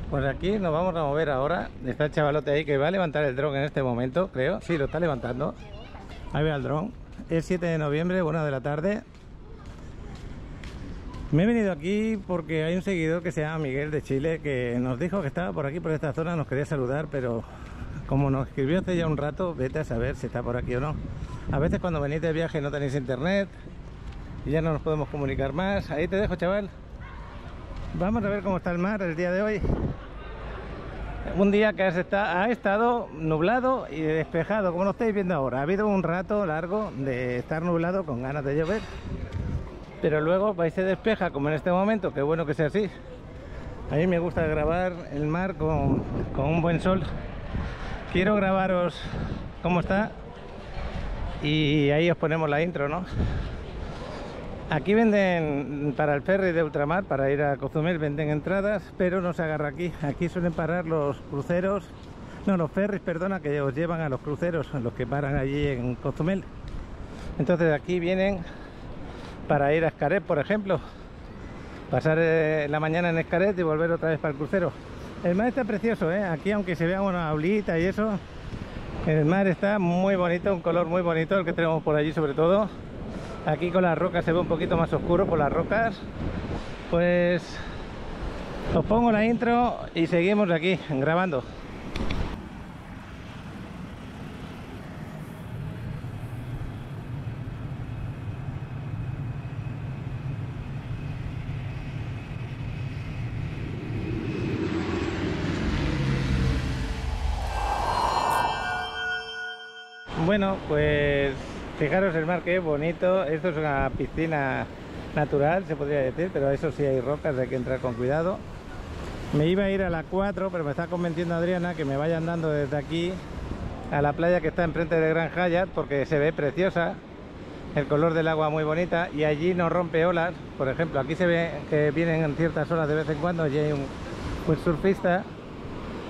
Pues aquí nos vamos a mover ahora. Está el chavalote ahí que va a levantar el dron en este momento, creo. Sí, lo está levantando. Ahí va el dron. Es 7 de noviembre, 1 de la tarde. Me he venido aquí porque hay un seguidor que se llama Miguel de Chile que nos dijo que estaba por aquí, por esta zona, nos quería saludar, pero como nos escribió hace ya un rato, vete a saber si está por aquí o no. A veces cuando venís de viaje no tenéis internet y ya no nos podemos comunicar más. Ahí te dejo, chaval. Vamos a ver cómo está el mar el día de hoy. Un día que ha estado nublado y despejado, como lo estáis viendo ahora. Ha habido un rato largo de estar nublado con ganas de llover, pero luego vais se despeja, como en este momento. Qué bueno que sea así. A mí me gusta grabar el mar con un buen sol. Quiero grabaros cómo está y ahí os ponemos la intro, ¿no? Aquí venden para el ferry de ultramar, para ir a Cozumel, venden entradas, pero no se agarra aquí. Aquí suelen parar los cruceros, no, los ferries, perdona, que os llevan a los cruceros, los que paran allí en Cozumel. Entonces aquí vienen para ir a Xcaret, por ejemplo, pasar la mañana en Xcaret y volver otra vez para el crucero. El mar está precioso, ¿eh? Aquí, aunque se vea una olita y eso, el mar está muy bonito, un color muy bonito el que tenemos por allí, sobre todo. Aquí con las rocas se ve un poquito más oscuro por las rocas. Pues os pongo la intro y seguimos aquí grabando. Bueno, pues fijaros el mar, que bonito. Esto es una piscina natural, se podría decir, pero eso sí hay rocas, hay que entrar con cuidado. Me iba a ir a la 4, pero me está convenciendo Adriana que me vaya andando desde aquí a la playa que está enfrente de Gran Hyatt, porque se ve preciosa, el color del agua muy bonita y allí no rompe olas. Por ejemplo, aquí se ve que vienen en ciertas olas de vez en cuando. Allí hay un surfista,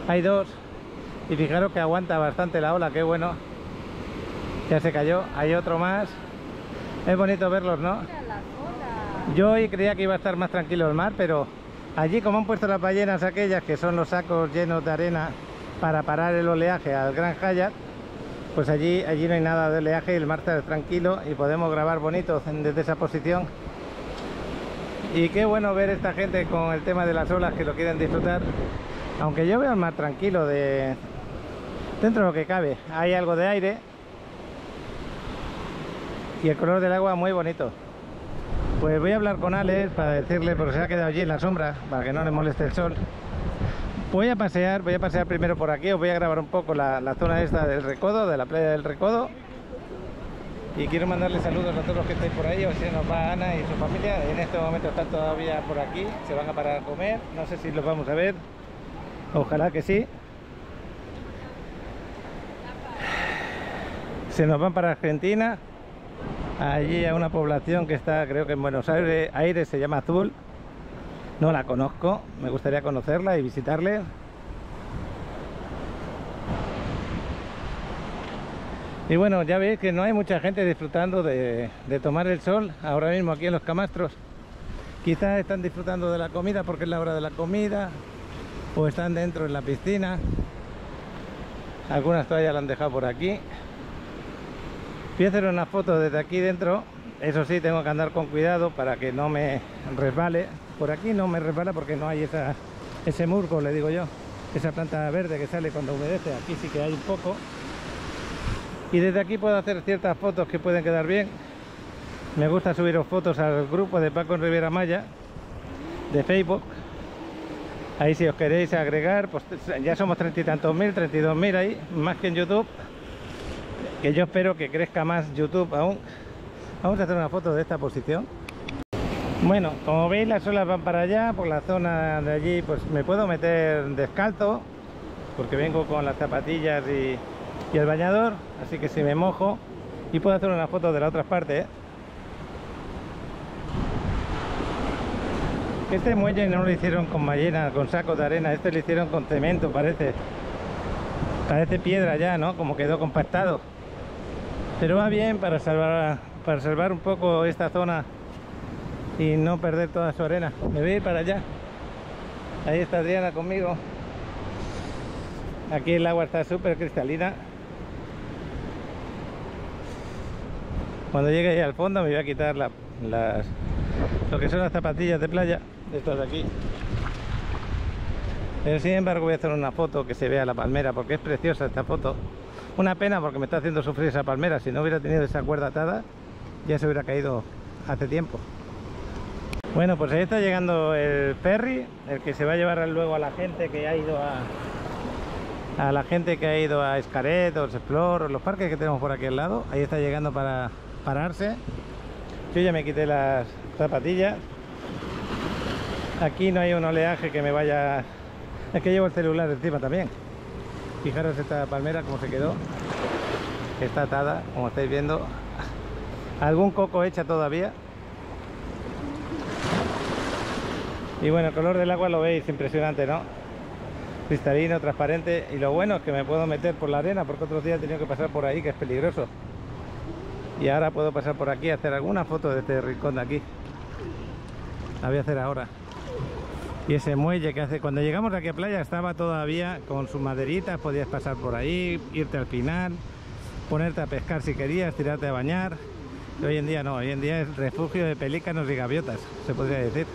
hay dos, y fijaros que aguanta bastante la ola, qué bueno. Ya se cayó, hay otro más. Es bonito verlos, ¿no? Yo hoy creía que iba a estar más tranquilo el mar, pero allí, como han puesto las ballenas aquellas, que son los sacos llenos de arena para parar el oleaje al Gran Hyatt, pues allí no hay nada de oleaje y el mar está tranquilo y podemos grabar bonito desde esa posición. Y qué bueno ver esta gente con el tema de las olas, que lo quieren disfrutar. Aunque yo veo el mar tranquilo, dentro de lo que cabe. Hay algo de aire y el color del agua muy bonito. Pues voy a hablar con Alex para decirle, porque se ha quedado allí en la sombra, para que no le moleste el sol. Voy a pasear primero por aquí. Os voy a grabar un poco la zona esta del Recodo, de la playa del Recodo. Y quiero mandarle saludos a todos los que estáis por ahí. O sea, nos va Ana y su familia. En este momento están todavía por aquí, se van a parar a comer. No sé si los vamos a ver, ojalá que sí. Se nos van para Argentina, allí a una población que está, creo que en Buenos Aires, se llama Azul. No la conozco, me gustaría conocerla y visitarle. Y bueno, ya veis que no hay mucha gente disfrutando de tomar el sol ahora mismo aquí en los camastros. Quizás están disfrutando de la comida porque es la hora de la comida, o están dentro en la piscina. Algunas toallas la han dejado por aquí. Voy a hacer una foto desde aquí dentro. Eso sí, tengo que andar con cuidado para que no me resbale. Por aquí no me resbala porque no hay ese musgo, le digo yo, esa planta verde que sale cuando humedece. Aquí sí que hay un poco. Y desde aquí puedo hacer ciertas fotos que pueden quedar bien. Me gusta subiros fotos al grupo de Paco en Riviera Maya de Facebook. Ahí, si os queréis agregar, pues ya somos 30 y tantos mil, 32.000 ahí, más que en YouTube, que yo espero que crezca más YouTube aún. Vamos a hacer una foto de esta posición. Bueno, como veis, las olas van para allá, por la zona de allí. Pues me puedo meter descalzo porque vengo con las zapatillas y el bañador, así que si me mojo, y puedo hacer una foto de la otra parte, ¿eh? Este muelle no lo hicieron con ballena, con sacos de arena, este lo hicieron con cemento, parece piedra ya, ¿no? Como quedó compactado, pero va bien para salvar un poco esta zona y no perder toda su arena. Me voy a ir para allá. Ahí está Adriana conmigo. Aquí el agua está súper cristalina. Cuando llegue ahí al fondo me voy a quitar lo que son las zapatillas de playa, estas de aquí. Pero sin embargo voy a hacer una foto que se vea la palmera, porque es preciosa esta foto. Una pena porque me está haciendo sufrir esa palmera. Si no hubiera tenido esa cuerda atada, ya se hubiera caído hace tiempo. Bueno, pues ahí está llegando el ferry, el que se va a llevar luego a la gente que ha ido a Xcaret o Explore, los parques que tenemos por aquí al lado. Ahí está llegando para pararse. Yo ya me quité las zapatillas. Aquí no hay un oleaje que me vaya... Es que llevo el celular encima también. Fijaros esta palmera como se quedó. Está atada, como estáis viendo. Algún coco hecha todavía. Y bueno, el color del agua lo veis, impresionante, ¿no? Cristalino, transparente. Y lo bueno es que me puedo meter por la arena, porque otros días he tenido que pasar por ahí, que es peligroso. Y ahora puedo pasar por aquí a hacer alguna foto de este rincón de aquí. La voy a hacer ahora. Y ese muelle que hace... Cuando llegamos aquí a playa estaba todavía con sus maderitas, podías pasar por ahí, irte al final, ponerte a pescar si querías, tirarte a bañar. Y hoy en día no, hoy en día es refugio de pelícanos y gaviotas, se podría decir.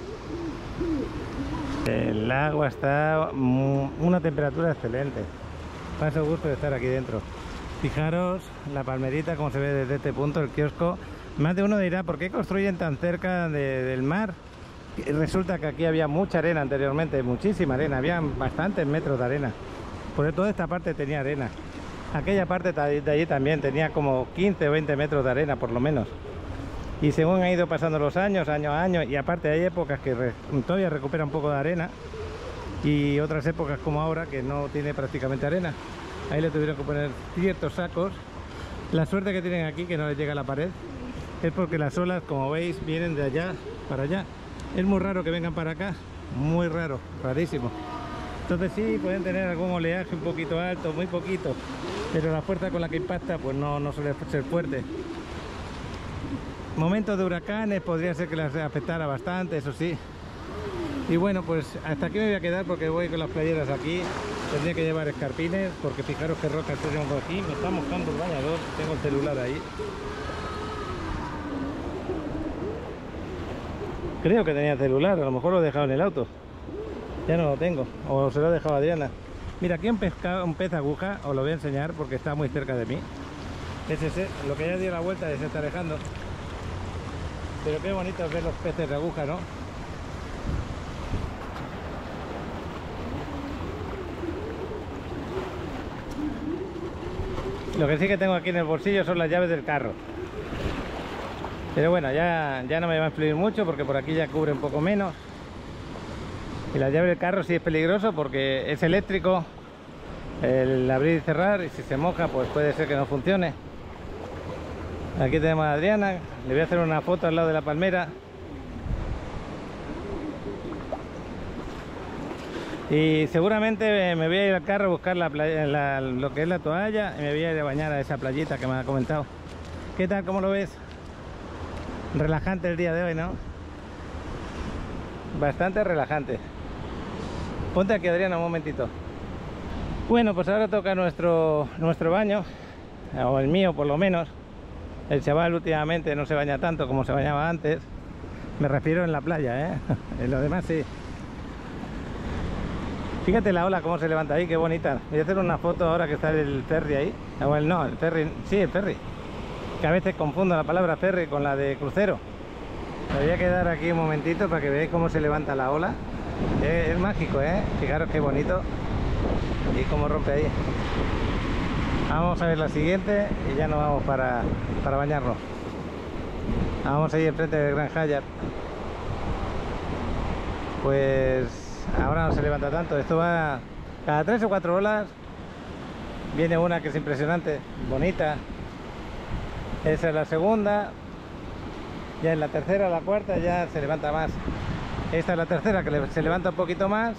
El agua está una temperatura excelente. Paso gusto de estar aquí dentro. Fijaros la palmerita como se ve desde este punto, el kiosco. Más de uno dirá, ¿por qué construyen tan cerca del mar? Y resulta que aquí había mucha arena anteriormente, muchísima arena, había bastantes metros de arena. Por toda esta parte tenía arena. Aquella parte de allí también tenía como 15 o 20 metros de arena por lo menos. Y según han ido pasando los años, año a año, y aparte hay épocas que todavía recupera un poco de arena y otras épocas como ahora que no tiene prácticamente arena. Ahí le tuvieron que poner ciertos sacos. La suerte que tienen aquí, que no les llega a la pared, es porque las olas, como veis, vienen de allá para allá. Es muy raro que vengan para acá, muy raro, rarísimo. Entonces sí, pueden tener algún oleaje un poquito alto, muy poquito, pero la fuerza con la que impacta pues no suele ser fuerte. Momentos de huracanes podría ser que las afectara bastante, eso sí. Y bueno, pues hasta aquí me voy a quedar porque voy con las playeras aquí. Tendría que llevar escarpines porque fijaros qué rocas tenemos aquí. Me está mojando el bañador, tengo el celular ahí. Creo que tenía celular, a lo mejor lo he dejado en el auto. Ya no lo tengo, o se lo he dejado a Adriana. Mira, aquí un pez aguja, os lo voy a enseñar porque está muy cerca de mí. Es ese, lo que ya dio la vuelta y se está alejando. Pero qué bonito ver los peces de aguja, ¿no? Lo que sí que tengo aquí en el bolsillo son las llaves del carro. Pero bueno, ya no me va a influir mucho porque por aquí ya cubre un poco menos. Y la llave del carro sí es peligroso porque es eléctrico, el abrir y cerrar, y si se moja pues puede ser que no funcione. Aquí tenemos a Adriana, le voy a hacer una foto al lado de la palmera. Y seguramente me voy a ir al carro a buscar lo que es la toalla y me voy a ir a bañar a esa playita que me ha comentado. ¿Qué tal? ¿Cómo lo ves? Relajante el día de hoy, ¿no? Bastante relajante. Ponte aquí, Adriana, un momentito. Bueno, pues ahora toca nuestro baño, o el mío por lo menos. El chaval últimamente no se baña tanto como se bañaba antes. Me refiero en la playa, ¿eh? En lo demás sí. Fíjate la ola cómo se levanta ahí, qué bonita. Voy a hacer una foto ahora que está el ferry ahí. O no, el ferry, sí, el ferry. Que a veces confundo la palabra ferry con la de crucero. Me voy a quedar aquí un momentito para que veáis cómo se levanta la ola. Es mágico, ¿eh? Fijaros qué bonito. Y cómo rompe ahí. Vamos a ver la siguiente y ya nos vamos para bañarnos. Vamos ahí enfrente del Gran Hyatt. Pues ahora no se levanta tanto. Esto va cada 3 o 4 olas. Viene una que es impresionante, bonita. Esa es la segunda. Ya en la tercera o la cuarta ya se levanta más. Esta es la tercera que se levanta un poquito más.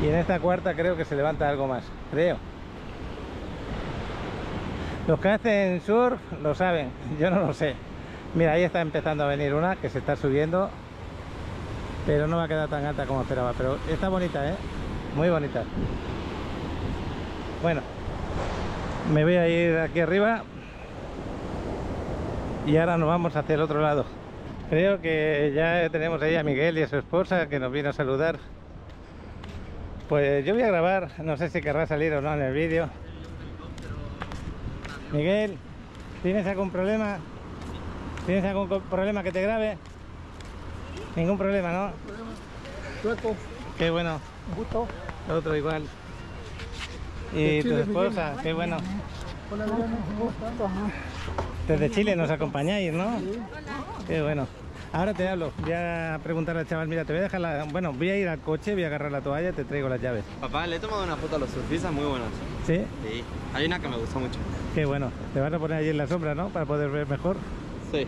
Y en esta cuarta creo que se levanta algo más, creo. Los que hacen surf lo saben, yo no lo sé. Mira, ahí está empezando a venir una que se está subiendo. pero no va a quedar tan alta como esperaba. Pero está bonita, muy bonita. Bueno, me voy a ir aquí arriba y ahora nos vamos hacia el otro lado. Creo que ya tenemos ahí a Miguel y a su esposa que nos vino a saludar. Pues yo voy a grabar, no sé si querrá salir o no en el vídeo. Miguel, ¿tienes algún problema? ¿Tienes algún problema que te grabe? Ningún problema, ¿no? Sueco. Qué bueno. Un gusto. Otro igual. ¿Y tu esposa? Qué bueno. Hola, Adriana. ¿Cómo estás? Ajá. Desde Chile nos acompañáis, ¿no? Sí. Qué bueno. Ahora te hablo. Voy a preguntarle al chaval, mira, te voy a dejar la... Bueno, voy a ir al coche, voy a agarrar la toalla, te traigo las llaves. Papá, le he tomado una foto a los surfistas muy buenas. ¿Sí? Sí. Hay una que me gustó mucho. Qué bueno. Te vas a poner allí en la sombra, ¿no? Para poder ver mejor. Sí.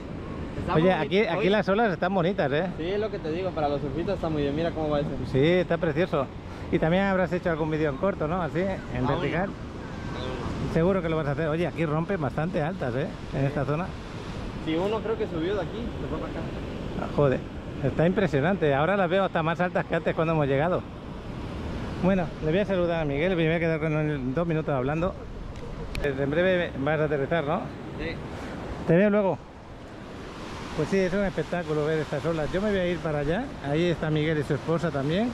Oye, aquí las olas están bonitas, ¿eh? Sí, es lo que te digo, para los surfistas está muy bien. Mira cómo va ese. Sí, está precioso. Y también habrás hecho algún vídeo en corto, ¿no? Así, en vertical. Seguro que lo vas a hacer. Oye, aquí rompen bastante altas, ¿eh? En esta zona. Sí, uno creo que subió de aquí, se fue para acá. Ah, joder, está impresionante. Ahora las veo hasta más altas que antes cuando hemos llegado. Bueno, le voy a saludar a Miguel, me voy a quedar con él 2 minutos hablando. En breve vas a aterrizar, ¿no? Sí. Te veo luego. Pues sí, es un espectáculo ver estas olas. Yo me voy a ir para allá. Ahí está Miguel y su esposa también.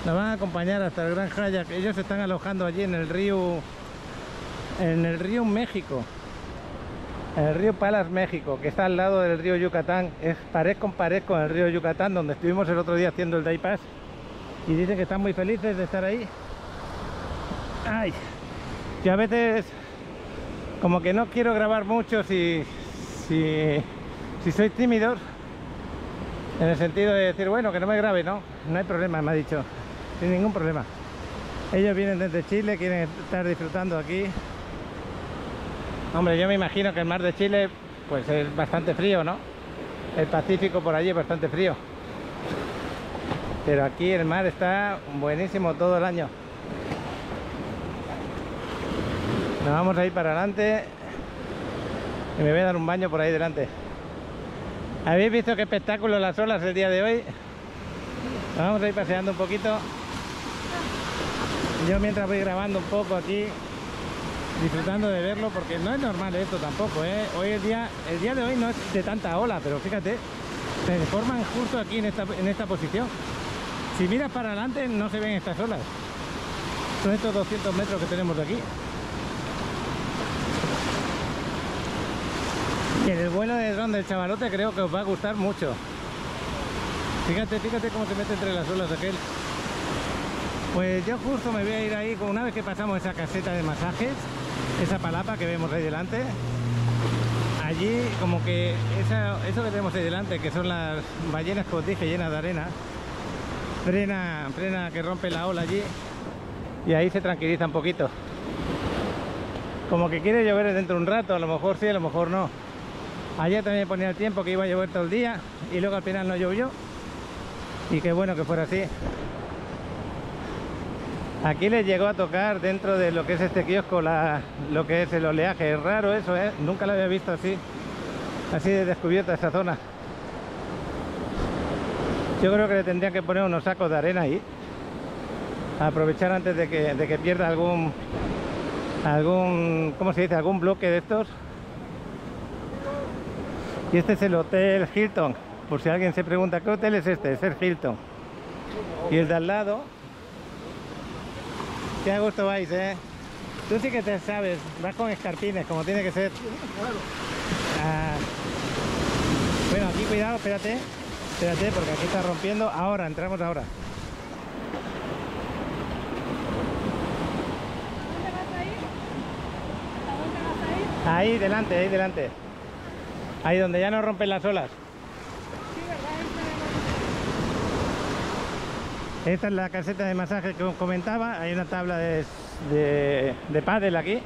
Nos van a acompañar hasta el Gran Hyatt. Ellos se están alojando allí en el río México. En el río Palas, México, que está al lado del río Yucatán. Es pared con el río Yucatán, donde estuvimos el otro día haciendo el day pass. Y dicen que están muy felices de estar ahí. Ay, yo a veces como que no quiero grabar mucho si soy tímido, en el sentido de decir, bueno, que no me grabe, no hay problema, me ha dicho, sin ningún problema. Ellos vienen desde Chile, quieren estar disfrutando aquí. Hombre, yo me imagino que el mar de Chile pues es bastante frío, ¿no? El Pacífico por allí es bastante frío. Pero aquí el mar está buenísimo todo el año. Nos vamos a ir para adelante y me voy a dar un baño por ahí delante. ¿Habéis visto qué espectáculo las olas el día de hoy? Nos vamos a ir paseando un poquito. Yo mientras voy grabando un poco aquí, disfrutando de verlo, porque no es normal esto tampoco, ¿eh? Hoy el día de hoy no es de tanta ola, pero fíjate, se forman justo aquí en esta posición. Si miras para adelante no se ven estas olas. Son estos 200 metros que tenemos de aquí. Y en el vuelo de dron del chavalote creo que os va a gustar mucho. Fíjate cómo se mete entre las olas aquel. Pues yo justo me voy a ir ahí, una vez que pasamos esa caseta de masajes, esa palapa que vemos ahí delante, allí como que eso que tenemos ahí delante, que son las ballenas que os dije llenas de arena, frena que rompe la ola allí y ahí se tranquiliza un poquito. Como que quiere llover dentro de un rato, a lo mejor sí, a lo mejor no. Ayer también ponía el tiempo que iba a llover todo el día y luego al final no llovió. Y qué bueno que fuera así. Aquí les llegó a tocar dentro de lo que es este kiosco lo que es el oleaje. Es raro eso, ¿eh? Nunca lo había visto así de descubierta esa zona. Yo creo que le tendrían que poner unos sacos de arena ahí, aprovechar antes de que pierda algún ¿cómo se dice? Algún bloque de estos. Y este es el Hotel Hilton, por si alguien se pregunta qué hotel es este, es el Hilton. Y el de al lado, qué a gusto vais, ¿eh? Tú sí que te sabes, vas con escarpines, como tiene que ser. Ah. Bueno, aquí cuidado, espérate, porque aquí está rompiendo. Ahora, entramos ahora. ¿Dónde vas a ir? ¿Hasta dónde vas a ir? Ahí delante. Ahí donde ya no rompen las olas. Sí, ¿verdad? Esta es la caseta de masaje que os comentaba. Hay una tabla de pádel aquí.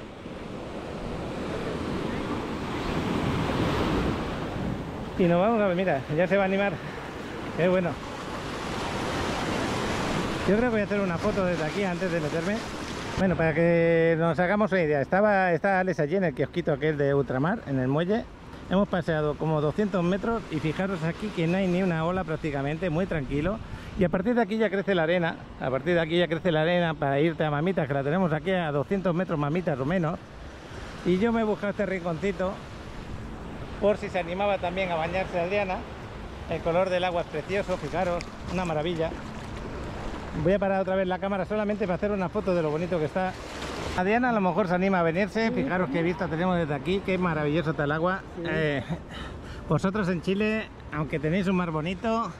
Y nos vamos a ver, mira, ya se va a animar. Qué bueno. Yo creo que voy a hacer una foto desde aquí antes de meterme. Bueno, para que nos hagamos una idea, está Alex allí en el kiosquito aquel de ultramar, en el muelle. Hemos paseado como 200 metros y fijaros aquí que no hay ni una ola prácticamente, muy tranquilo. Y a partir de aquí ya crece la arena, a partir de aquí ya crece la arena para irte a Mamitas, que la tenemos aquí a 200 metros Mamitas o menos. Y yo me he buscado este rinconcito por si se animaba también a bañarse Adriana. El color del agua es precioso, fijaros, una maravilla. Voy a parar otra vez la cámara solamente para hacer una foto de lo bonito que está. Adriana a lo mejor se anima a venirse, fijaros qué vista tenemos desde aquí, qué maravilloso está el agua. Vosotros en Chile, aunque tenéis un mar bonito,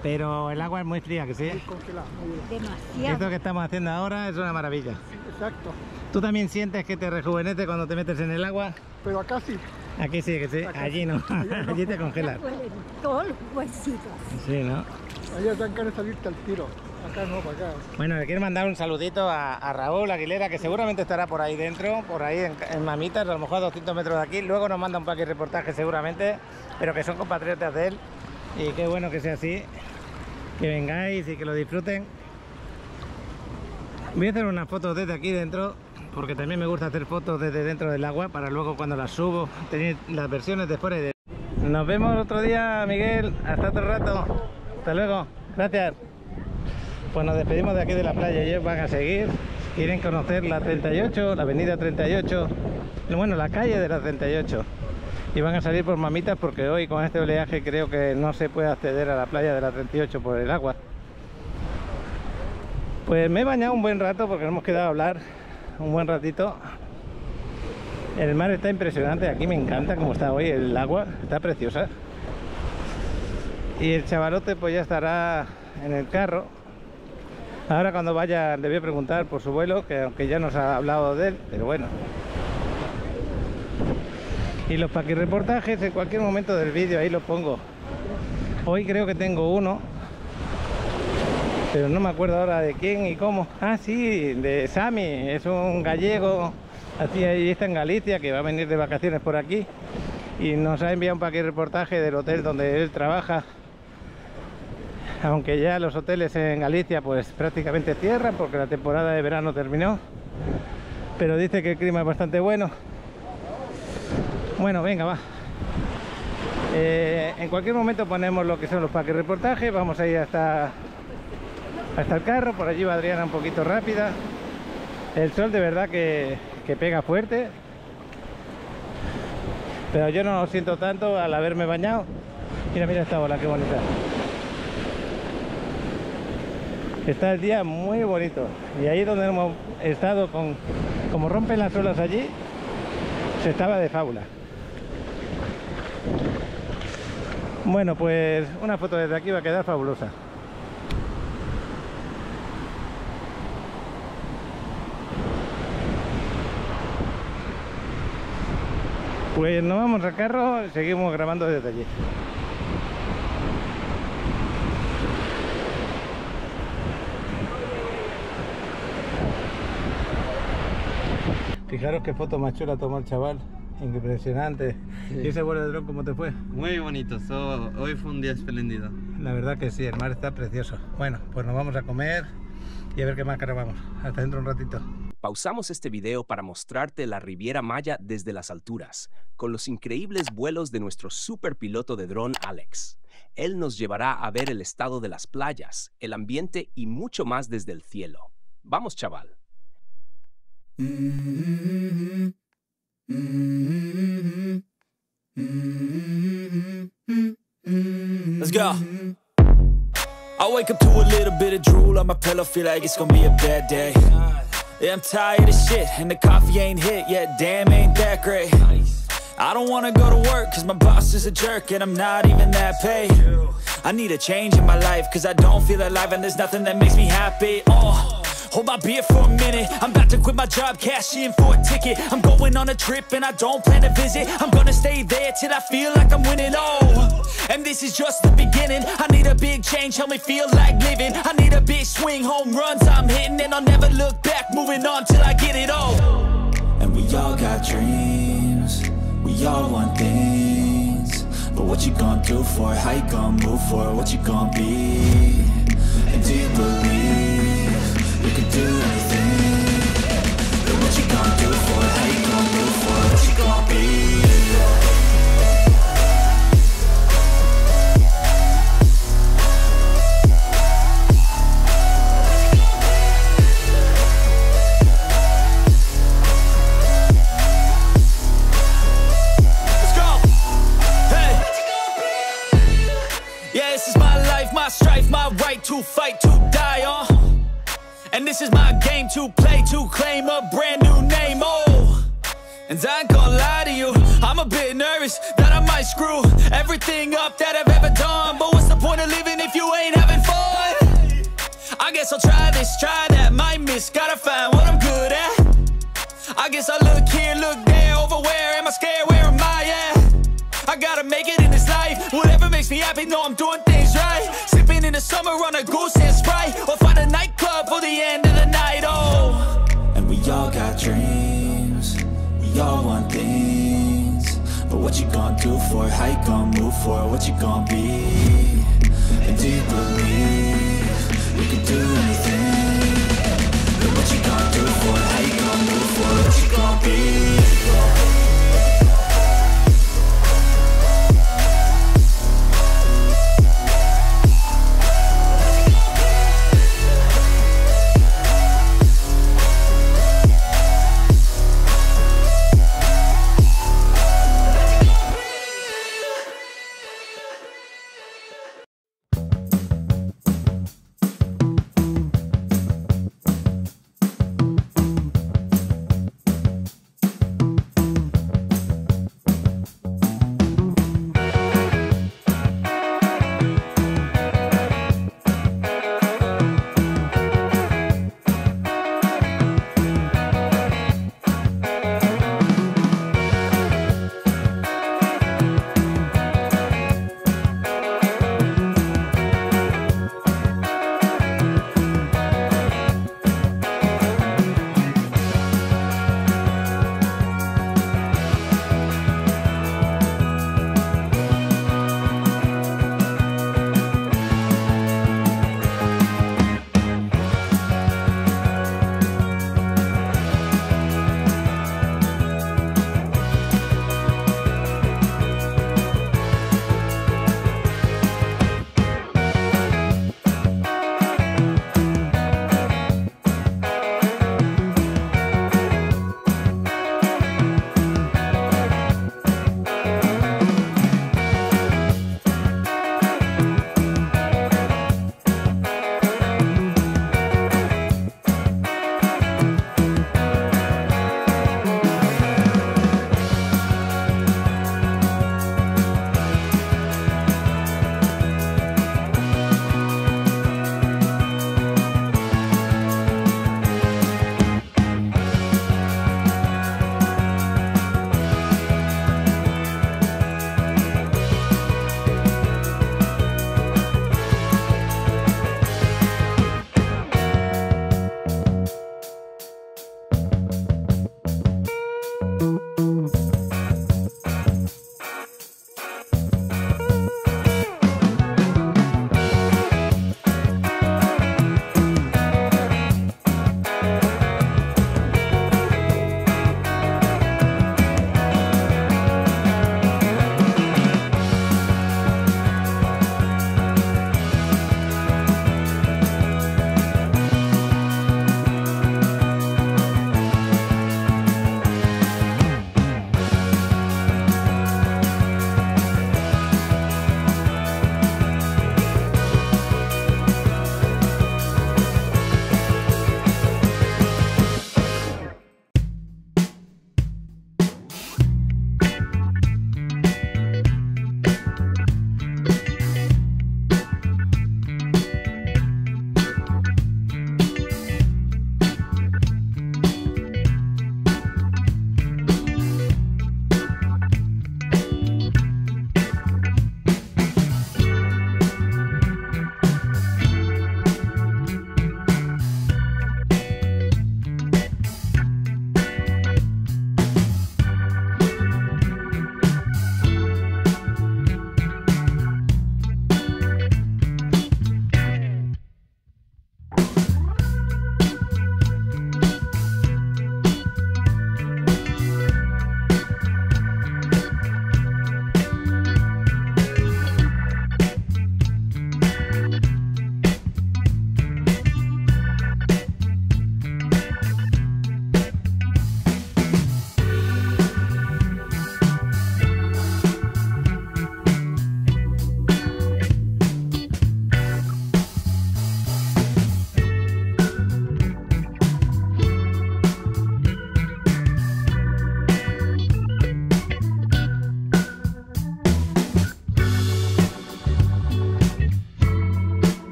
pero el agua es muy fría, que sí. Muy congelado, muy bien. Demasiado. Esto que estamos haciendo ahora es una maravilla. Exacto. ¿Tú también sientes que te rejuvenece cuando te metes en el agua? Pero acá sí. Aquí sí, que sí. Acá Allí no. Allí te congelas. Huelen todos los huesitos. Sí, ¿no? Allá dan ganas de salirte al tiro. Acá no, para acá. Bueno, le quiero mandar un saludito a Raúl Aguilera, que seguramente estará por ahí dentro, por ahí en Mamitas, a lo mejor a 200 metros de aquí. Luego nos manda un paquete de reportaje seguramente, pero que son compatriotas de él. Y qué bueno que sea así, que vengáis y que lo disfruten. Voy a hacer unas fotos desde aquí dentro, porque también me gusta hacer fotos desde dentro del agua, para luego cuando las subo, tener las versiones de fuera y de... Nos vemos otro día, Miguel. Hasta otro rato. Hasta luego. Gracias. Pues nos despedimos de aquí de la playa. Ellos van a seguir. Quieren conocer la 38, la avenida 38. Bueno, la calle de la 38. Y van a salir por Mamitas porque hoy con este oleaje creo que no se puede acceder a la playa de la 38 por el agua. Pues me he bañado un buen rato porque nos hemos quedado a hablar un buen ratito. El mar está impresionante. Aquí me encanta cómo está hoy el agua. Está preciosa. Y el chavalote pues ya estará en el carro. Ahora cuando vaya le voy a preguntar por su vuelo, que aunque ya nos ha hablado de él, pero bueno. Y los paquirreportajes en cualquier momento del vídeo ahí los pongo. Hoy creo que tengo uno, pero no me acuerdo ahora de quién y cómo. Ah, sí, de Sami, es un gallego, así ahí está en Galicia, que va a venir de vacaciones por aquí. Y nos ha enviado un paquirreportaje del hotel donde él trabaja. Aunque ya los hoteles en Galicia pues prácticamente cierran porque la temporada de verano terminó, pero dice que el clima es bastante bueno. Bueno, venga, va. En cualquier momento ponemos lo que son los paquirreportajes. Vamos a ir hasta el carro. Por allí va Adriana un poquito rápida. El sol de verdad que pega fuerte, pero yo no lo siento tanto al haberme bañado. Mira, mira esta ola, qué bonita. Está el día muy bonito. Y ahí donde hemos estado, como rompen las olas allí, se estaba de fábula. Bueno, pues una foto desde aquí va a quedar fabulosa. Pues nos vamos al carro y seguimos grabando desde allí. Fijaros qué foto más chula tomó el chaval. Impresionante. Sí. ¿Y ese vuelo de dron cómo te fue? Muy bonito, hoy fue un día espléndido. La verdad que sí, el mar está precioso. Bueno, pues nos vamos a comer y a ver qué más grabamos. Hasta dentro un ratito. Pausamos este video para mostrarte la Riviera Maya desde las alturas, con los increíbles vuelos de nuestro superpiloto de dron Alex. Él nos llevará a ver el estado de las playas, el ambiente y mucho más desde el cielo. Vamos, chaval. Let's go. I wake up to a little bit of drool on my pillow, feel like it's gonna be a bad day. Yeah, I'm tired of shit, and the coffee ain't hit yet, damn, ain't that great. I don't wanna go to work, cause my boss is a jerk, and I'm not even that paid. I need a change in my life, cause I don't feel alive, and there's nothing that makes me happy. Hold my beer for a minute, I'm about to quit my job, cash in for a ticket. I'm going on a trip and I don't plan to visit. I'm gonna stay there till I feel like I'm winning, and this is just the beginning. I need a big change, help me feel like living. I need a big swing, home runs I'm hitting, and I'll never look back, moving on till I get it all. And we all got dreams, we all want things, but what you gonna do for it? How you gonna move for it? What you gonna be? And do you believe you can do anything? But what you gonna do for it? How you gonna move for it? What you gonna be? And this is my game to play, to claim a brand new name, oh. And I ain't gonna lie to you, I'm a bit nervous that I might screw everything up that I've ever done. But what's the point of living if you ain't having fun? I guess I'll try this, try that, might miss, gotta find what I'm good at. I guess I look here, look there, over where am I scared, where am I at? I gotta make it in this life, whatever makes me happy, know I'm doing things right. Sipping in the summer on a Goose and Sprite, or find a nightclub for the end of the night, oh. And we all got dreams, we all want things, but what you gonna do for it, how you gonna move for it, what you gonna be? And do you believe you can do anything? But what you gonna do for it, how you gonna move for it, what you gonna be?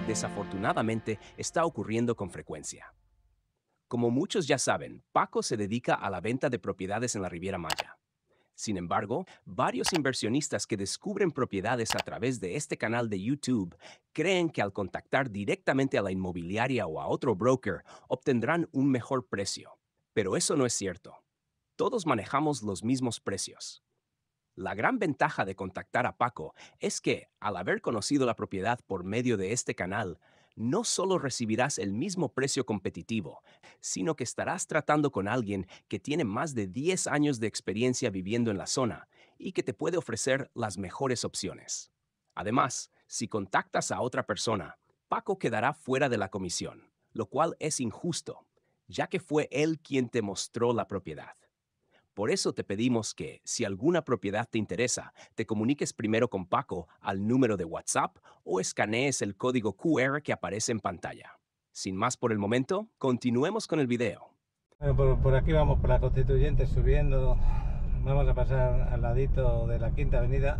desafortunadamente está ocurriendo con frecuencia. Como muchos ya saben, Paco se dedica a la venta de propiedades en la Riviera Maya. Sin embargo, varios inversionistas que descubren propiedades a través de este canal de YouTube creen que al contactar directamente a la inmobiliaria o a otro broker obtendrán un mejor precio. Pero eso no es cierto. Todos manejamos los mismos precios. La gran ventaja de contactar a Paco es que, al haber conocido la propiedad por medio de este canal, no solo recibirás el mismo precio competitivo, sino que estarás tratando con alguien que tiene más de 10 años de experiencia viviendo en la zona y que te puede ofrecer las mejores opciones. Además, si contactas a otra persona, Paco quedará fuera de la comisión, lo cual es injusto, ya que fue él quien te mostró la propiedad. Por eso te pedimos que, si alguna propiedad te interesa, te comuniques primero con Paco al número de WhatsApp o escanees el código QR que aparece en pantalla. Sin más por el momento, continuemos con el video. Bueno, por aquí vamos por la Constituyente subiendo. Vamos a pasar al ladito de la Quinta Avenida.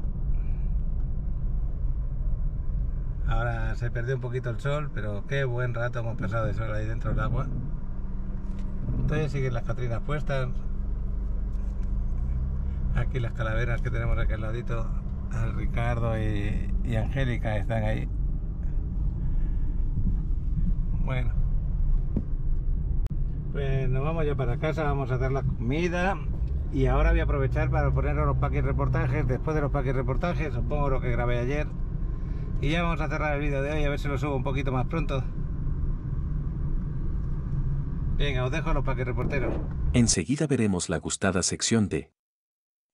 Ahora se perdió un poquito el sol, pero qué buen rato hemos pasado de sol ahí dentro del agua. Todavía siguen las catrinas puestas. Aquí las calaveras que tenemos aquí al ladito, Ricardo y Angélica están ahí. Bueno, pues nos vamos ya para casa, vamos a hacer la comida y ahora voy a aprovechar para poner los paquis reportajes. Después de los paquis reportajes os pongo lo que grabé ayer y ya vamos a cerrar el vídeo de hoy, a ver si lo subo un poquito más pronto. Venga, os dejo a los paquis reporteros. Enseguida veremos la gustada sección de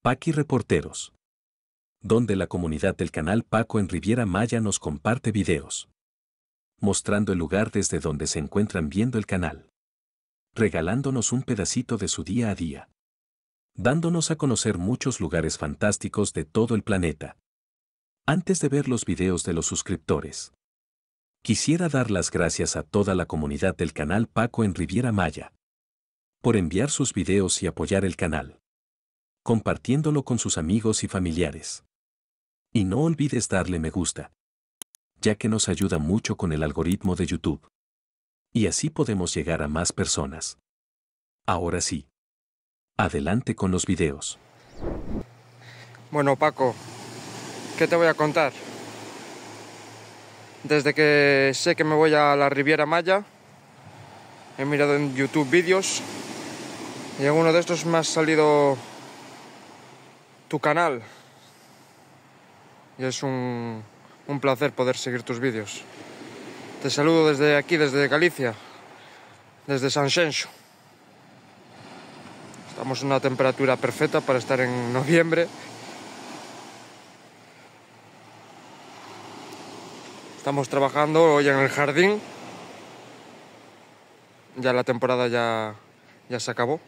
Paqui Reporteros, donde la comunidad del canal Paco en Riviera Maya nos comparte videos, mostrando el lugar desde donde se encuentran viendo el canal, regalándonos un pedacito de su día a día, dándonos a conocer muchos lugares fantásticos de todo el planeta. Antes de ver los videos de los suscriptores, quisiera dar las gracias a toda la comunidad del canal Paco en Riviera Maya por enviar sus videos y apoyar el canal, compartiéndolo con sus amigos y familiares. Y no olvides darle me gusta, ya que nos ayuda mucho con el algoritmo de YouTube. Y así podemos llegar a más personas. Ahora sí, adelante con los videos. Bueno, Paco, ¿qué te voy a contar? Desde que sé que me voy a la Riviera Maya, he mirado en YouTube vídeos y en uno de estos me ha salido tu canal y es un placer poder seguir tus vídeos. Te saludo desde aquí, desde Galicia, desde Sanxenxo. Estamos en una temperatura perfecta para estar en noviembre. Estamos trabajando hoy en el jardín. Ya la temporada ya se acabó.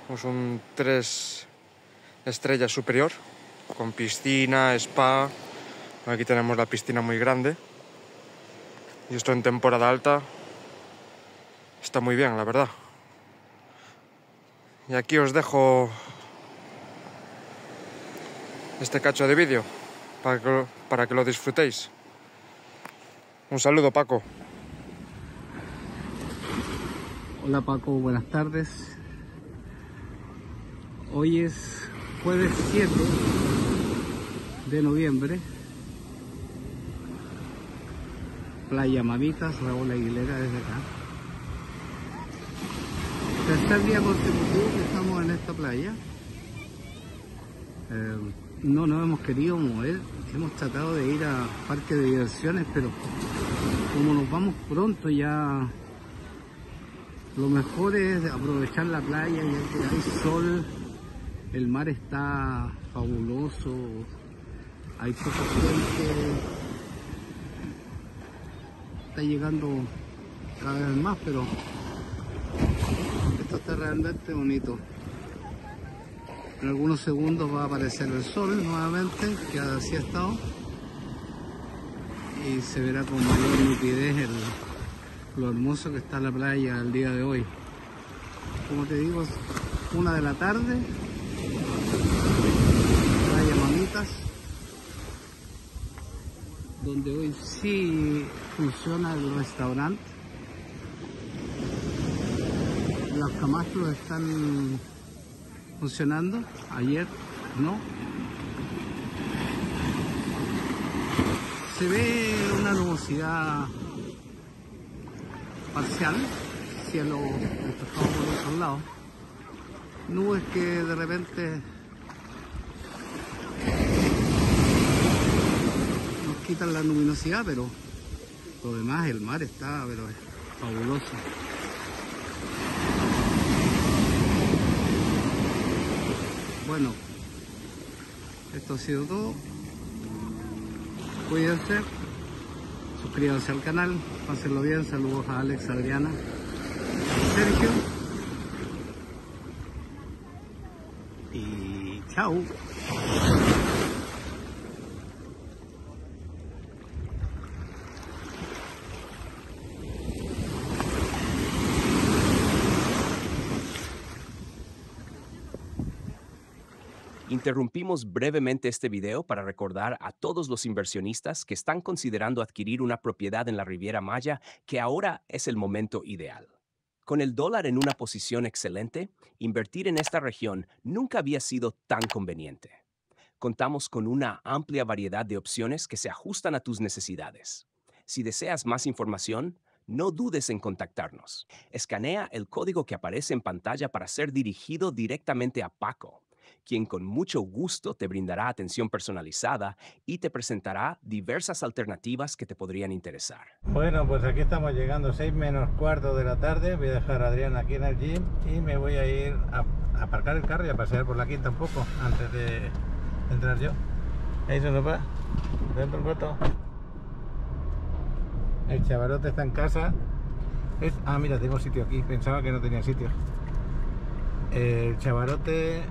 Es un 3 estrellas superior, con piscina, spa. Aquí tenemos la piscina muy grande. Y esto en temporada alta está muy bien, la verdad. Y aquí os dejo este cacho de vídeo para que lo disfrutéis. Un saludo, Paco. Hola Paco, buenas tardes. Hoy es jueves 7 de noviembre. Playa Mamitas, Raúl Aguilera desde acá. Tercer día consecutivo que estamos en esta playa. No nos hemos querido mover. Hemos tratado de ir a parques de diversiones, pero como nos vamos pronto ya, lo mejor es aprovechar la playa, ya que hay sol, el mar está fabuloso, hay poca gente, está llegando cada vez más, pero esto está realmente bonito. En algunos segundos va a aparecer el sol nuevamente, que así ha estado, y se verá con mayor nitidez lo hermoso que está la playa el día de hoy. Como te digo, es 1 de la tarde, Playa Mamitas. donde hoy sí funciona el restaurante. Los camastros están funcionando, ayer no. Se ve una nubosidad parcial, cielo despejado por los otros lados. Nubes que de repente nos quitan la luminosidad, pero lo demás, el mar está pero es fabuloso. Bueno, esto ha sido todo. Cuídense, suscríbanse al canal, pásenlo bien. Saludos a Alex, Adriana, Sergio y chao. Interrumpimos brevemente este video para recordar a todos los inversionistas que están considerando adquirir una propiedad en la Riviera Maya que ahora es el momento ideal. Con el dólar en una posición excelente, invertir en esta región nunca había sido tan conveniente. Contamos con una amplia variedad de opciones que se ajustan a tus necesidades. Si deseas más información, no dudes en contactarnos. Escanea el código que aparece en pantalla para ser dirigido directamente a Paco, quien con mucho gusto te brindará atención personalizada y te presentará diversas alternativas que te podrían interesar. Bueno, pues aquí estamos llegando, 6 menos cuarto de la tarde. Voy a dejar a Adrián aquí en el gym y me voy a ir a aparcar el carro y a pasear por la quinta un poco antes de entrar yo. Ahí se nos va, dentro un rato. El chavalote está en casa. Ah, mira, tengo sitio aquí, pensaba que no tenía sitio. El chavalote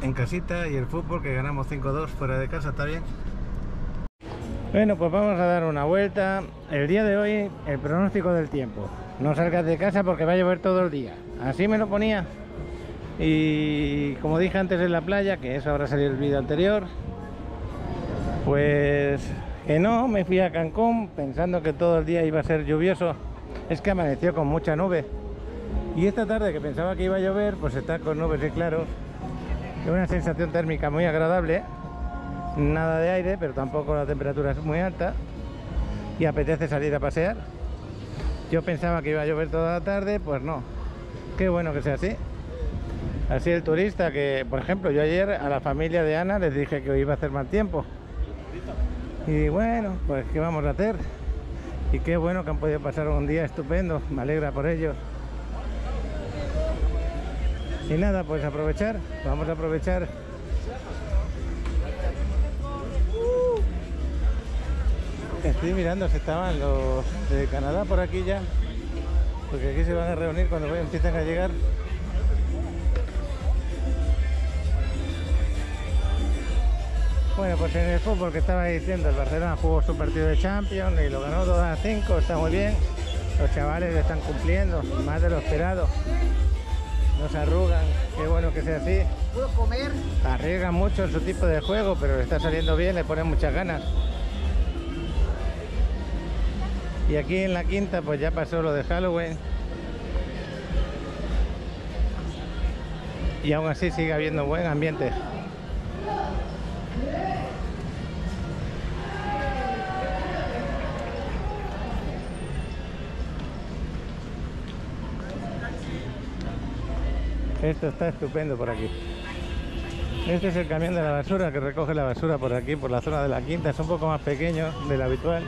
en casita y el fútbol, que ganamos 5-2 fuera de casa, está bien. Bueno, pues vamos a dar una vuelta. El día de hoy, el pronóstico del tiempo: no salgas de casa porque va a llover todo el día. Así me lo ponía. Y como dije antes en la playa, que eso habrá salido el vídeo anterior, pues que no, me fui a Cancún pensando que todo el día iba a ser lluvioso. Es que amaneció con mucha nube. Y esta tarde, que pensaba que iba a llover, pues está con nubes y claros. Es una sensación térmica muy agradable, nada de aire, pero tampoco la temperatura es muy alta y apetece salir a pasear. Yo pensaba que iba a llover toda la tarde, pues no. Qué bueno que sea así. Así el turista que, por ejemplo, yo ayer a la familia de Ana les dije que hoy iba a hacer mal tiempo. Y bueno, pues ¿qué vamos a hacer? Y qué bueno que han podido pasar un día estupendo, me alegra por ellos. Y nada, pues aprovechar, vamos a aprovechar. Estoy mirando si estaban los de Canadá por aquí ya, porque aquí se van a reunir cuando empiecen a llegar. Bueno, pues en el fútbol que estaba diciendo, el Barcelona jugó su partido de Champions y lo ganó 2-5, está muy bien. Los chavales están cumpliendo, más de lo esperado. No se arrugan, qué bueno que sea así. ¿Puedo comer? Arriesgan mucho en su tipo de juego, pero le está saliendo bien, le ponen muchas ganas. Y aquí en la quinta pues ya pasó lo de Halloween. Y aún así sigue habiendo buen ambiente. Esto está estupendo por aquí. Este es el camión de la basura que recoge la basura por aquí, por la zona de la quinta. Es un poco más pequeño de lo habitual.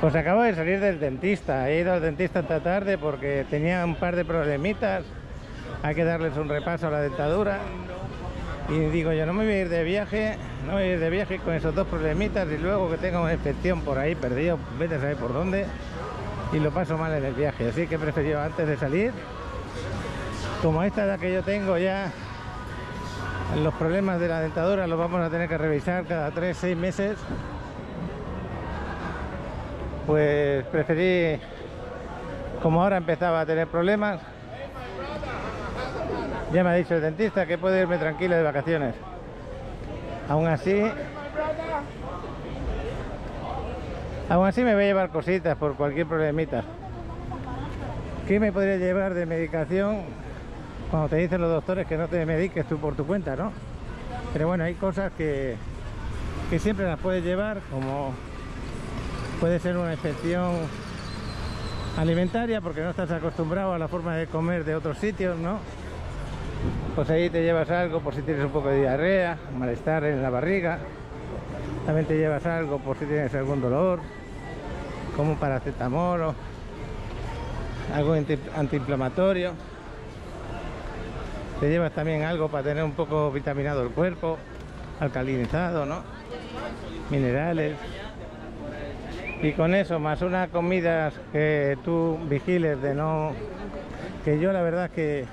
Pues acabo de salir del dentista. He ido al dentista esta tarde porque tenía un par de problemitas. Hay que darles un repaso a la dentadura. Y digo, yo no me voy a ir de viaje, no voy a ir de viaje con esos dos problemitas y luego que tenga una infección por ahí perdido, vete a saber por dónde, y lo paso mal en el viaje. Así que he preferido antes de salir, como esta edad que yo tengo ya, los problemas de la dentadura los vamos a tener que revisar cada 3-6 meses, pues preferí, como ahora empezaba a tener problemas, Ya me ha dicho el dentista que puedo irme tranquilo de vacaciones. Aún así me voy a llevar cositas por cualquier problemita. ¿Qué me podría llevar de medicación cuando te dicen los doctores que no te mediques tú por tu cuenta, no? Pero bueno, hay cosas que siempre las puedes llevar, como puede ser una infección alimentaria porque no estás acostumbrado a la forma de comer de otros sitios, ¿no? Pues ahí te llevas algo por si tienes un poco de diarrea, malestar en la barriga. También te llevas algo por si tienes algún dolor, como un paracetamol o algo antiinflamatorio. Te llevas también algo para tener un poco vitaminado el cuerpo, alcalinizado, ¿no? Minerales. Y con eso, más unas comidas que tú vigiles de no... Que yo la verdad es que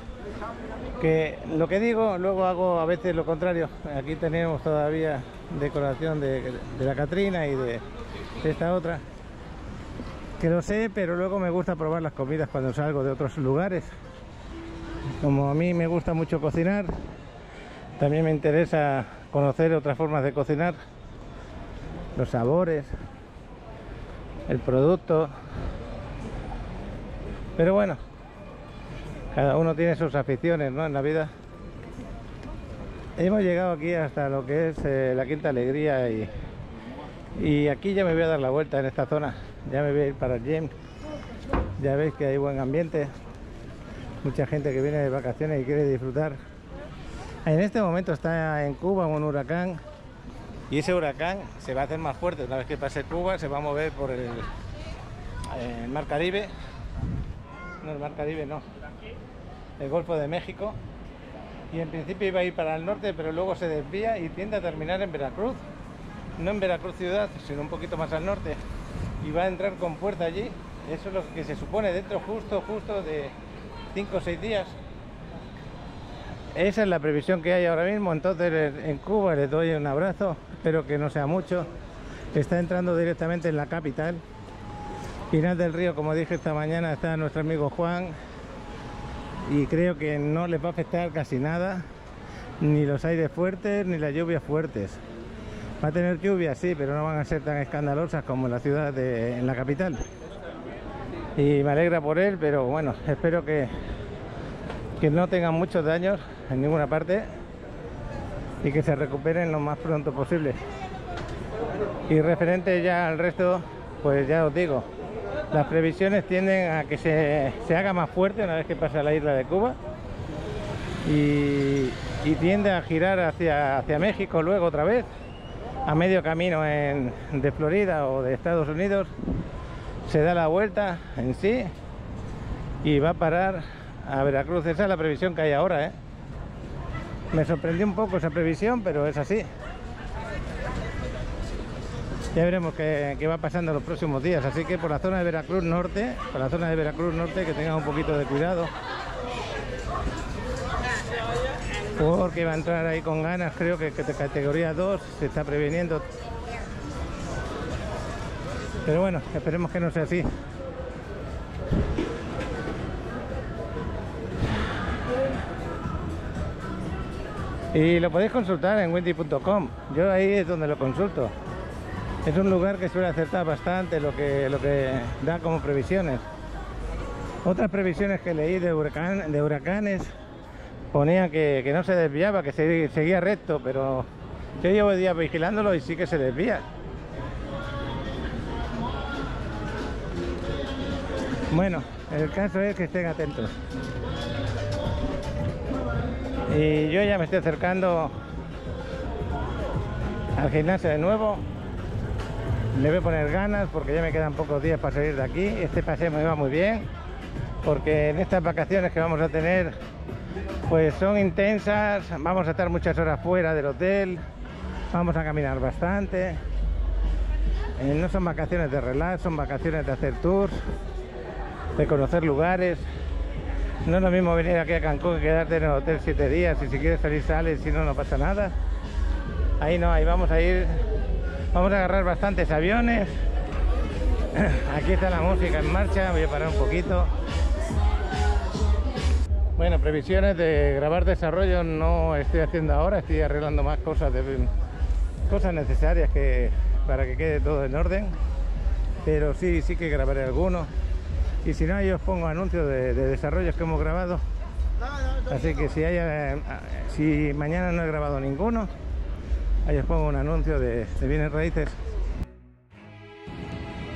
lo que digo, luego hago a veces lo contrario. Aquí tenemos todavía decoración de la Catrina y de esta otra. Que lo sé, pero luego me gusta probar las comidas cuando salgo de otros lugares. Como a mí me gusta mucho cocinar, también me interesa conocer otras formas de cocinar, los sabores, el producto. Pero bueno, cada uno tiene sus aficiones, ¿no? En la vida. Hemos llegado aquí hasta lo que es la Quinta Alegría y aquí ya me voy a dar la vuelta en esta zona. Ya me voy a ir para el gym. Ya veis que hay buen ambiente, mucha gente que viene de vacaciones y quiere disfrutar. En este momento está en Cuba un huracán y ese huracán se va a hacer más fuerte. Una vez que pase Cuba se va a mover por el Mar Caribe. No, el Mar Caribe no, el Golfo de México, y en principio iba a ir para el norte, pero luego se desvía y tiende a terminar en Veracruz. No en Veracruz ciudad, sino un poquito más al norte, y va a entrar con fuerza allí. Eso es lo que se supone, dentro justo de 5 o 6 días. Esa es la previsión que hay ahora mismo. Entonces en Cuba les doy un abrazo, espero que no sea mucho. Está entrando directamente en la capital. Pinar del Río, como dije esta mañana, está nuestro amigo Juan y creo que no les va a afectar casi nada, ni los aires fuertes ni las lluvias fuertes. Va a tener lluvias, sí, pero no van a ser tan escandalosas como en la ciudad en la capital. Y me alegra por él, pero bueno, espero que no tengan muchos daños en ninguna parte y que se recuperen lo más pronto posible. Y referente ya al resto, pues ya os digo, las previsiones tienden a que se haga más fuerte una vez que pasa la isla de Cuba y tiende a girar hacia México luego otra vez, a medio camino de Florida o de Estados Unidos. Se da la vuelta en sí y va a parar a Veracruz. Esa es la previsión que hay ahora, ¿eh? Me sorprendió un poco esa previsión, pero es así. Ya veremos qué va pasando los próximos días. Así que por la zona de Veracruz Norte, que tengan un poquito de cuidado, porque va a entrar ahí con ganas. Creo que de categoría 2 se está previniendo. Pero bueno, esperemos que no sea así. Y lo podéis consultar en windy.com. Yo ahí es donde lo consulto. Es un lugar que suele acertar bastante lo que da como previsiones. Otras previsiones que leí de huracanes ponían que no se desviaba, que seguía recto, pero yo llevo días vigilándolo y sí que se desvía. Bueno, el caso es que estén atentos. Y yo ya me estoy acercando al gimnasio de nuevo. Le voy a poner ganas porque ya me quedan pocos días para salir de aquí. Este paseo me va muy bien porque en estas vacaciones que vamos a tener pues son intensas. Vamos a estar muchas horas fuera del hotel, vamos a caminar bastante. No son vacaciones de relax, son vacaciones de hacer tours, de conocer lugares. No es lo mismo venir aquí a Cancún que quedarte en el hotel 7 días y si quieres salir sales, si no, no pasa nada. Ahí no, ahí vamos a ir. Vamos a agarrar bastantes aviones. Aquí está la música en marcha. Voy a parar un poquito. Bueno, previsiones de grabar desarrollo no estoy haciendo ahora, estoy arreglando más cosas, cosas necesarias para que quede todo en orden, pero sí que grabaré algunos, y si no, ahí os pongo anuncios de desarrollos que hemos grabado, así que si mañana no he grabado ninguno, ahí os pongo un anuncio de bienes raíces.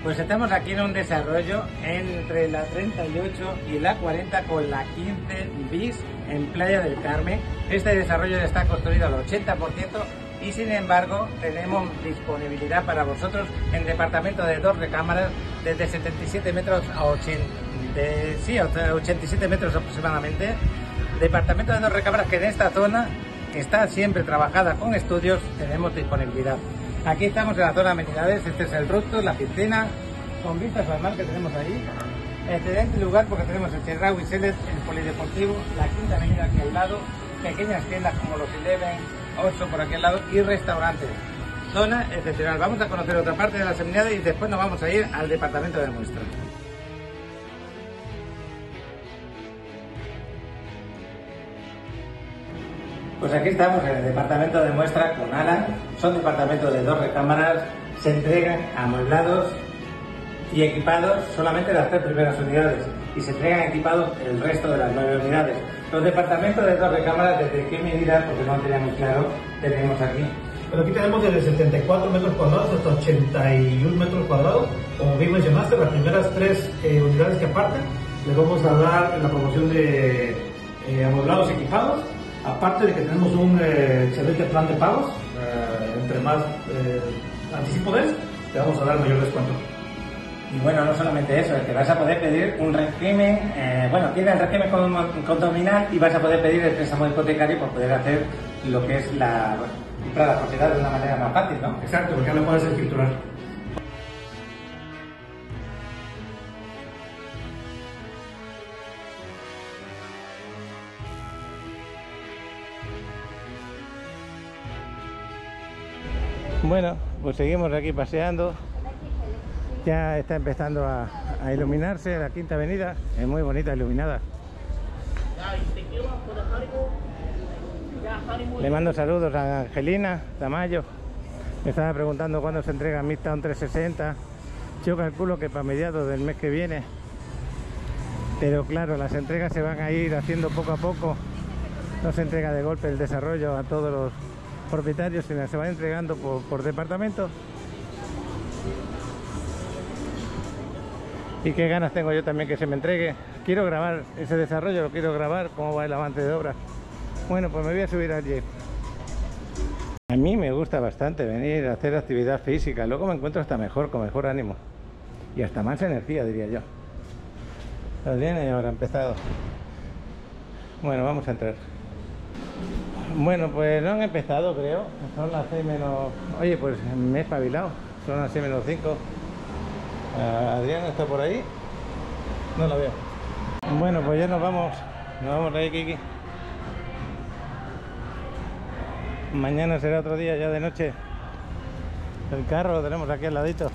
Pues estamos aquí en un desarrollo entre la 38 y la 40 con la 15 bis en Playa del Carmen. Este desarrollo ya está construido al 80% y sin embargo tenemos disponibilidad para vosotros en departamento de 2 recámaras desde 77 metros a 87 metros aproximadamente. Departamento de 2 recámaras que en esta zona, que está siempre trabajada con estudios, tenemos disponibilidad. Aquí estamos en la zona de amenidades, este es el rooftop, la piscina, con vistas al mar que tenemos ahí. Excelente lugar porque tenemos el Chedraui Select, el polideportivo, la Quinta Avenida aquí al lado, pequeñas tiendas como los Eleven, 8 por aquí al lado y restaurantes. Zona excepcional. Vamos a conocer otra parte de las amenidades y después nos vamos a ir al departamento de muestra. Pues aquí estamos en el departamento de muestra con Alan. Son departamentos de 2 recámaras, se entregan amueblados y equipados solamente las 3 primeras unidades y se entregan equipados el resto de las 9 unidades. Los departamentos de 2 recámaras, ¿desde qué medida? Porque no tenía muy claro, tenemos aquí. Bueno, aquí tenemos desde 74 metros cuadrados hasta 81 metros cuadrados. Como bien mencionaste, las primeras 3 unidades que aparten, les vamos a dar la promoción de amueblados equipados. Aparte de que tenemos un excelente plan de pagos, entre más anticipo des, te vamos a dar mayor descuento. Y bueno, no solamente eso, es que vas a poder pedir un régimen, tiene el régimen condominal y vas a poder pedir el préstamo hipotecario para poder hacer lo que es comprar la propiedad de una manera más fácil, ¿no? Exacto, porque ya lo puedes escriturar. Bueno, pues seguimos aquí paseando. Ya está empezando a iluminarse la Quinta Avenida, es muy bonita iluminada. Le mando saludos a Angelina Tamayo. Me estaba preguntando cuándo se entrega Midtown 360. Yo calculo que para mediados del mes que viene. Pero claro, las entregas se van a ir haciendo poco a poco. No se entrega de golpe el desarrollo a todos los propietarios, sino se van entregando por departamento. Y qué ganas tengo yo también que se me entregue. Quiero grabar ese desarrollo, lo quiero grabar, cómo va el avance de obra. Bueno, pues me voy a subir al Jeep. A mí me gusta bastante venir a hacer actividad física, luego me encuentro hasta mejor, con mejor ánimo. Y hasta más energía, diría yo. Los días ya habrá empezado. Bueno, vamos a entrar. Bueno, pues no han empezado, creo. Son las 6 menos... Oye, pues me he espabilado. Son las 6 menos 5. Adrián está por ahí. No la veo. Bueno, pues ya nos vamos. Nos vamos de ahí, Kiki. Mañana será otro día ya de noche. El carro lo tenemos aquí al ladito.